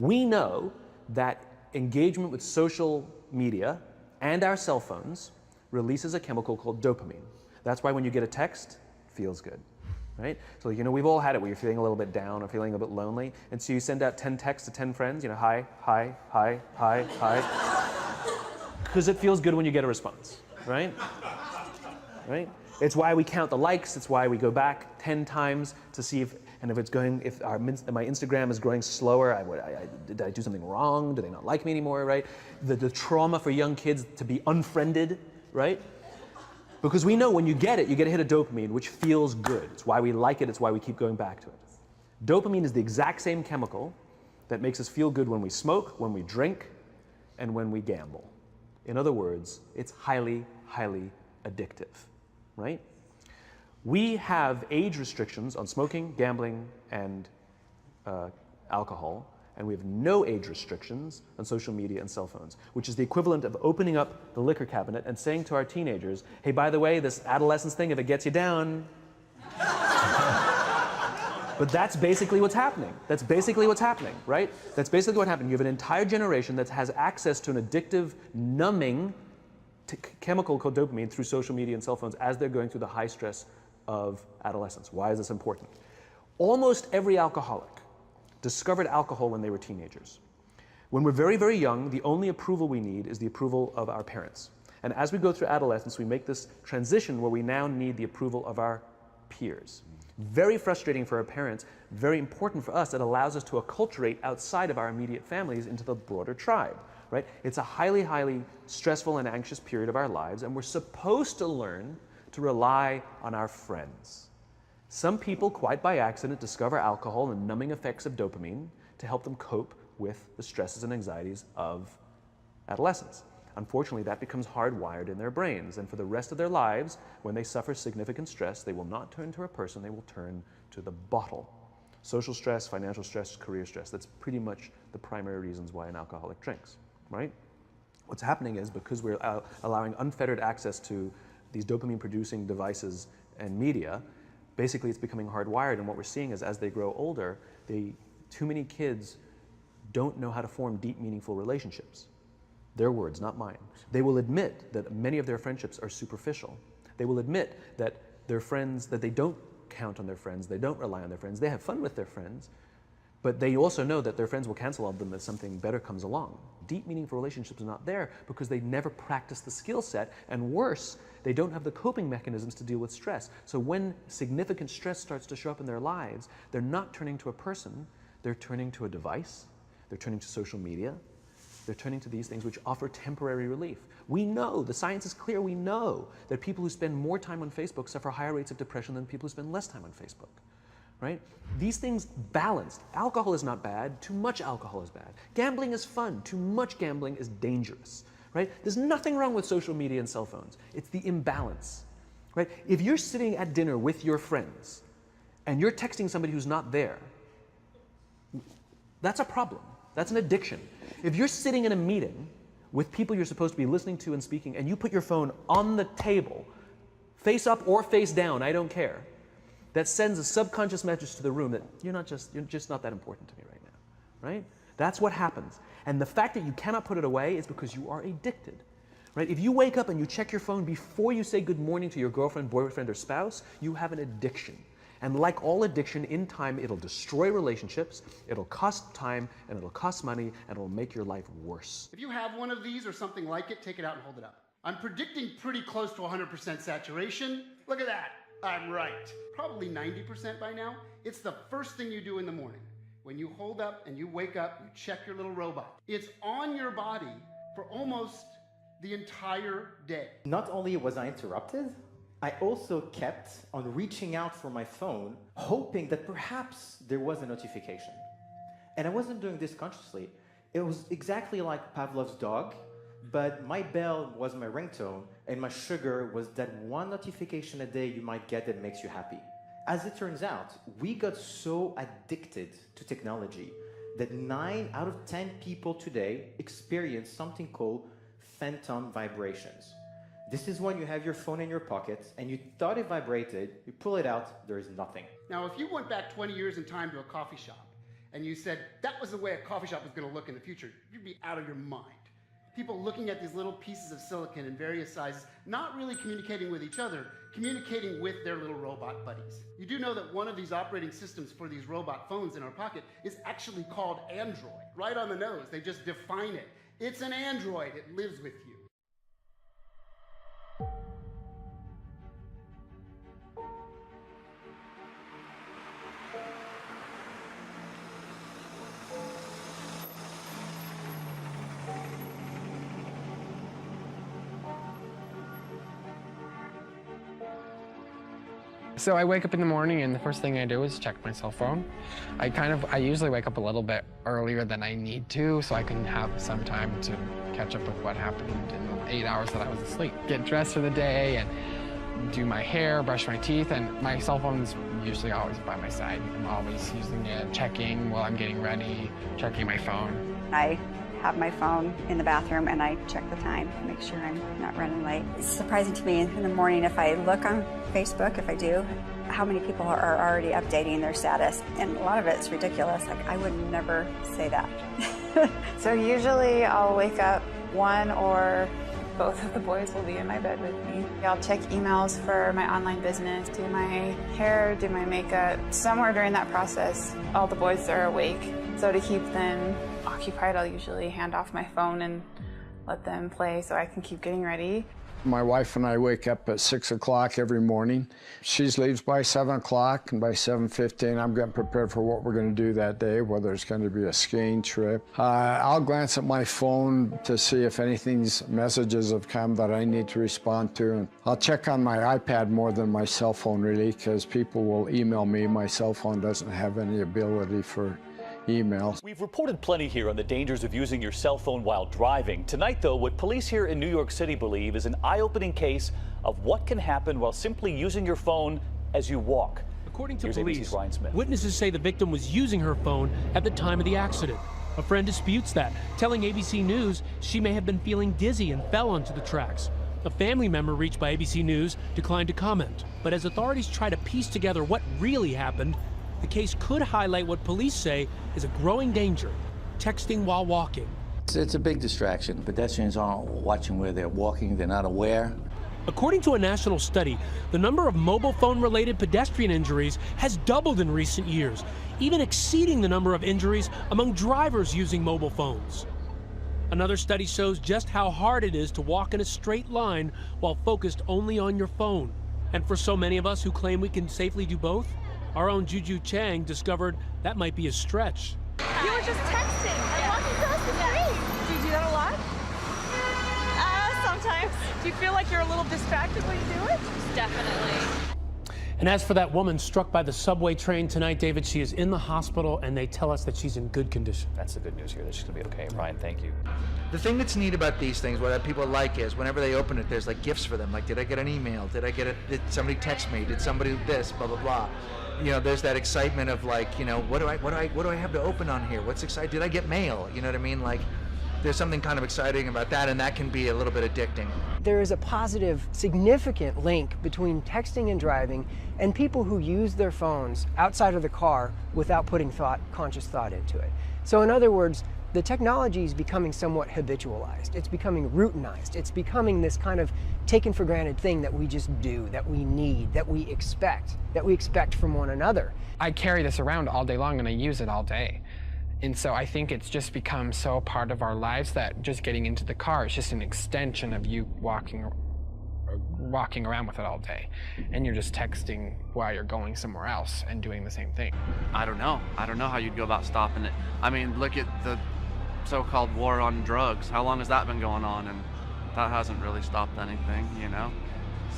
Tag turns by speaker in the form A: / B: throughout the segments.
A: We know that engagement with social media and our cell phones releases a chemical called dopamine. That's why when you get a text, it feels good, right? So, we've all had it where you're feeling a little bit down or feeling a bit lonely, and so you send out 10 texts to 10 friends, hi, hi, hi, hi, hi, because it feels good when you get a response, right? Right? It's why we count the likes. It's why we go back 10 times to see if my Instagram is growing slower. Did I do something wrong? Do they not like me anymore? Right? The trauma for young kids to be unfriended, right? Because we know when you get a hit of dopamine, which feels good. It's why we like it. It's why we keep going back to it. Dopamine is the exact same chemical that makes us feel good when we smoke, when we drink, and when we gamble. In other words, it's highly, highly addictive. Right? We have age restrictions on smoking, gambling, and alcohol, and we have no age restrictions on social media and cell phones, which is the equivalent of opening up the liquor cabinet and saying to our teenagers, hey, by the way, this adolescence thing, if it gets you down. But that's basically what's happening. That's basically what's happening, right? That's basically what happened. You have an entire generation that has access to an addictive, numbing chemical called dopamine through social media and cell phones as they're going through the high stress of adolescence. Why is this important? Almost every alcoholic discovered alcohol when they were teenagers. When we're very, very young, the only approval we need is the approval of our parents. And as we go through adolescence, we make this transition where we now need the approval of our peers. Very frustrating for our parents, very important for us. It allows us to acculturate outside of our immediate families into the broader tribe. Right? It's a highly, highly stressful and anxious period of our lives, and we're supposed to learn to rely on our friends. Some people, quite by accident, discover alcohol and numbing effects of dopamine to help them cope with the stresses and anxieties of adolescence. Unfortunately, that becomes hardwired in their brains, and for the rest of their lives, when they suffer significant stress, they will not turn to a person, they will turn to the bottle. Social stress, financial stress, career stress, that's pretty much the primary reasons why an alcoholic drinks. Right? What's happening is because we're allowing unfettered access to these dopamine-producing devices and media, basically it's becoming hardwired, and what we're seeing is as they grow older, too many kids don't know how to form deep, meaningful relationships. Their words, not mine. They will admit that many of their friendships are superficial. They will admit that their friends, that they don't count on their friends, they don't rely on their friends, they have fun with their friends, but they also know that their friends will cancel on them if something better comes along. Deep, meaningful relationships are not there because they never practice the skill set, and worse, they don't have the coping mechanisms to deal with stress. So when significant stress starts to show up in their lives, they're not turning to a person, they're turning to a device, they're turning to social media, they're turning to these things which offer temporary relief. We know, the science is clear, we know that people who spend more time on Facebook suffer higher rates of depression than people who spend less time on Facebook. Right? These things balanced. Alcohol is not bad, too much alcohol is bad. Gambling is fun, too much gambling is dangerous. Right? There's nothing wrong with social media and cell phones. It's the imbalance. Right? If you're sitting at dinner with your friends and you're texting somebody who's not there, that's a problem. That's an addiction. If you're sitting in a meeting with people you're supposed to be listening to and speaking, and you put your phone on the table, face up or face down, I don't care, that sends a subconscious message to the room that you're just not that important to me right now, right? That's what happens. And the fact that you cannot put it away is because you are addicted, right? If you wake up and you check your phone before you say good morning to your girlfriend, boyfriend, or spouse, you have an addiction. And like all addiction, in time, it'll destroy relationships, it'll cost time, and it'll cost money, and it'll make your life worse.
B: If you have one of these or something like it, take it out and hold it up. I'm predicting pretty close to 100% saturation. Look at that. I'm right. Probably 90% by now. It's the first thing you do in the morning. When you hold up and you wake up, you check your little robot. It's on your body for almost the entire day.
C: Not only was I interrupted, I also kept on reaching out for my phone, hoping that perhaps there was a notification. And I wasn't doing this consciously. It was exactly like Pavlov's dog, but my bell was my ringtone, and my sugar was that one notification a day you might get that makes you happy. As it turns out, we got so addicted to technology that 9 out of 10 people today experience something called phantom vibrations. This is when you have your phone in your pocket and you thought it vibrated, you pull it out, there is nothing.
B: Now, if you went back 20 years in time to a coffee shop and you said that was the way a coffee shop was going to look in the future, you'd be out of your mind. People looking at these little pieces of silicon in various sizes, not really communicating with each other, communicating with their little robot buddies. You do know that one of these operating systems for these robot phones in our pocket is actually called Android. Right on the nose, they just define it. It's an Android, it lives with you.
D: So I wake up in the morning and the first thing I do is check my cell phone. I usually wake up a little bit earlier than I need to so I can have some time to catch up with what happened in the 8 hours that I was asleep. Get dressed for the day and do my hair, brush my teeth, and my cell phone's usually always by my side. I'm always using it, checking while I'm getting ready, checking my phone.
E: I have my phone in the bathroom and I check the time to make sure I'm not running late. It's surprising to me in the morning if I look on Facebook, if I do, how many people are already updating their status. And a lot of it's ridiculous. Like, I would never say that.
F: So usually I'll wake up, one or both of the boys will be in my bed with me. I'll check emails for my online business, do my hair, do my makeup. Somewhere during that process, all the boys are awake. So to keep them occupied, I'll usually hand off my phone and let them play so I can keep getting ready.
G: My wife and I wake up at 6 o'clock every morning. She leaves by 7 o'clock, and by 7:15, I'm getting prepared for what we're going to do that day, whether it's going to be a skiing trip. I'll glance at my phone to see if anything's messages have come that I need to respond to. And I'll check on my iPad more than my cell phone, really, because people will email me. My cell phone doesn't have any ability for emails.
H: We've reported plenty here on the dangers of using your cell phone while driving. Tonight, though, what police here in New York City believe is an eye-opening case of what can happen while simply using your phone as you walk.
I: According to
H: Here's
I: police,
H: ABC's Ryan Smith.
I: witnesses say the victim was using her phone at the time of the accident. A friend disputes that, telling ABC News she may have been feeling dizzy and fell onto the tracks. A family member reached by ABC News declined to comment. But as authorities try to piece together what really happened, the case could highlight what police say is a growing danger: texting while walking.
J: It's a big distraction. Pedestrians aren't watching where they're walking. They're not aware.
I: According to a national study, the number of mobile phone-related pedestrian injuries has doubled in recent years, even exceeding the number of injuries among drivers using mobile phones. Another study shows just how hard it is to walk in a straight line while focused only on your phone. And for so many of us who claim we can safely do both, our own Juju Chang discovered that might be a stretch.
K: You were just texting and walking across the street. Do you do that a lot? Sometimes. Do you feel like you're a little distracted when you do it? Definitely.
I: And as for that woman struck by the subway train tonight, David, she is in the hospital, and they tell us that she's in good condition.
H: That's the good news here, that she's going to be okay. Ryan, thank you.
L: The thing that's neat about these things, what people like, is whenever they open it, there's like gifts for them. Like, did I get an email? Did somebody text me? Did somebody this? Blah, blah, blah. You know, there's that excitement of like, you know, what do I have to open on here? What's exciting? Did I get mail? You know what I mean? Like, there's something kind of exciting about that, and that can be a little bit addicting.
M: There is a positive, significant link between texting and driving and people who use their phones outside of the car without putting conscious thought into it. So in other words, the technology is becoming somewhat habitualized. It's becoming routinized. It's becoming this kind of taken for granted thing that we just do, that we need, that we expect from one another.
D: I carry this around all day long and I use it all day. And so I think it's just become so part of our lives that just getting into the car is just an extension of you walking around with it all day. And you're just texting while you're going somewhere else and doing the same thing.
N: I don't know how you'd go about stopping it. I mean, look at the so-called war on drugs. How long has that been going on? And that hasn't really stopped anything, you know?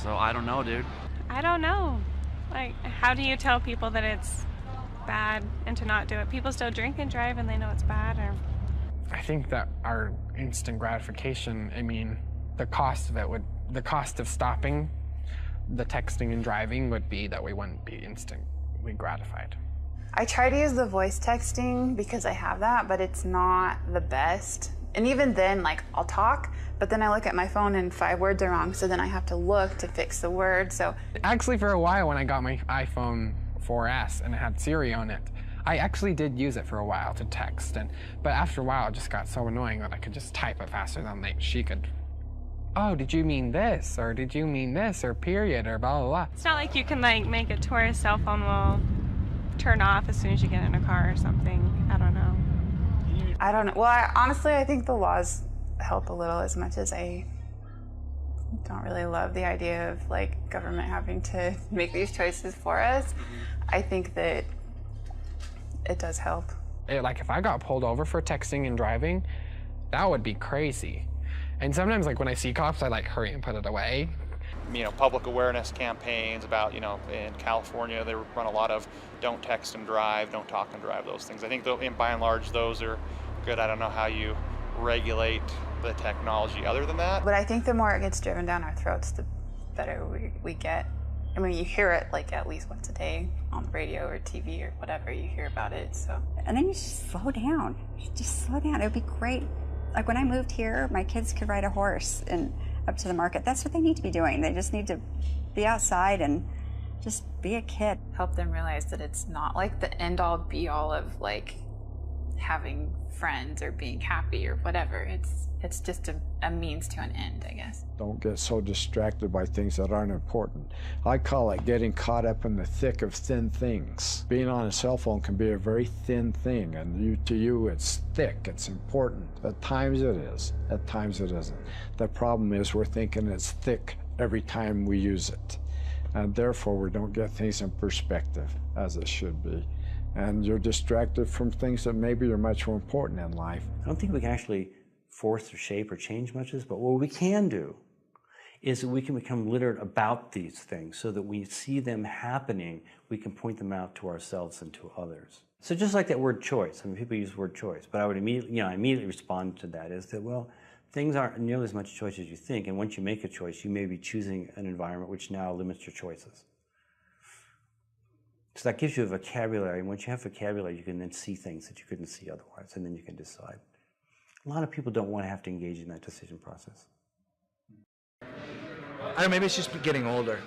N: So I don't know, dude.
O: I don't know. Like, how do you tell people that it's bad and to not do it? People still drink and drive and they know it's bad, or?
D: I think that our instant gratification, I mean, the cost of stopping the texting and driving would be that we wouldn't be instantly gratified.
F: I try to use the voice texting because I have that, but it's not the best. And even then, like, I'll talk, but then I look at my phone and 5 words are wrong, so then I have to look to fix the word. So
D: actually, for a while when I got my iPhone 4S and it had Siri on it, I actually did use it for a while to text, but after a while it just got so annoying that I could just type it faster than she could. Oh, did you mean this? Or did you mean this? Or period? Or blah, blah, blah.
O: It's not like you can like make it to where a cell phone will turn off as soon as you get in a car or something. I don't know.
F: I don't know. Well, honestly, I think the laws help a little, as much as I don't really love the idea of like government having to make these choices for us. I think that it does help.
D: Like if I got pulled over for texting and driving, that would be crazy. And sometimes like when I see cops, I like hurry and put it away.
P: Public awareness campaigns about, in California, they run a lot of don't text and drive, don't talk and drive, those things. I think by and large, those are good. I don't know how you regulate the technology other than that.
F: But I think the more it gets driven down our throats, the better we get. I mean, you hear it like at least once a day on the radio or TV or whatever, you hear about it, so.
E: And then you just slow down. Just slow down. It would be great. Like when I moved here, my kids could ride a horse and up to the market. That's what they need to be doing. They just need to be outside and just be a kid.
F: Help them realize that it's not like the end all be all of like having friends or being happy or whatever. It's just a means to an end, I guess.
G: Don't get so distracted by things that aren't important. I call it getting caught up in the thick of thin things. Being on a cell phone can be a very thin thing, and to you it's thick, it's important. At times it is, at times it isn't. The problem is we're thinking it's thick every time we use it, and therefore we don't get things in perspective as it should be. And you're distracted from things that maybe are much more important in life.
Q: I don't think we can actually force or shape or change much of this, but what we can do is that we can become literate about these things so that we see them happening, we can point them out to ourselves and to others. So just like that word choice, I mean, people use the word choice, but I would immediately respond to that is that, well, things aren't nearly as much choice as you think, and once you make a choice, you may be choosing an environment which now limits your choices. So that gives you a vocabulary, and once you have vocabulary, you can then see things that you couldn't see otherwise, and then you can decide. A lot of people don't want to have to engage in that decision process.
L: I don't know, maybe it's just getting older.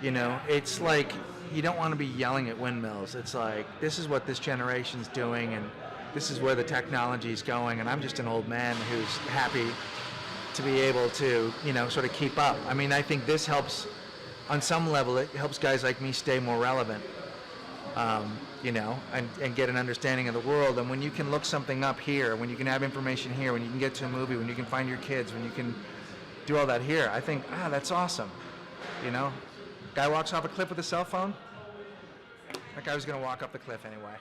L: It's like you don't want to be yelling at windmills. It's like, this is what this generation's doing, and this is where the technology's going, and I'm just an old man who's happy to be able to, sort of keep up. I mean, I think this helps, on some level, it helps guys like me stay more relevant. And get an understanding of the world. And when you can look something up here, when you can have information here, when you can get to a movie, when you can find your kids, when you can do all that here, I think, that's awesome. Guy walks off a cliff with a cell phone, that guy was going to walk up the cliff anyway.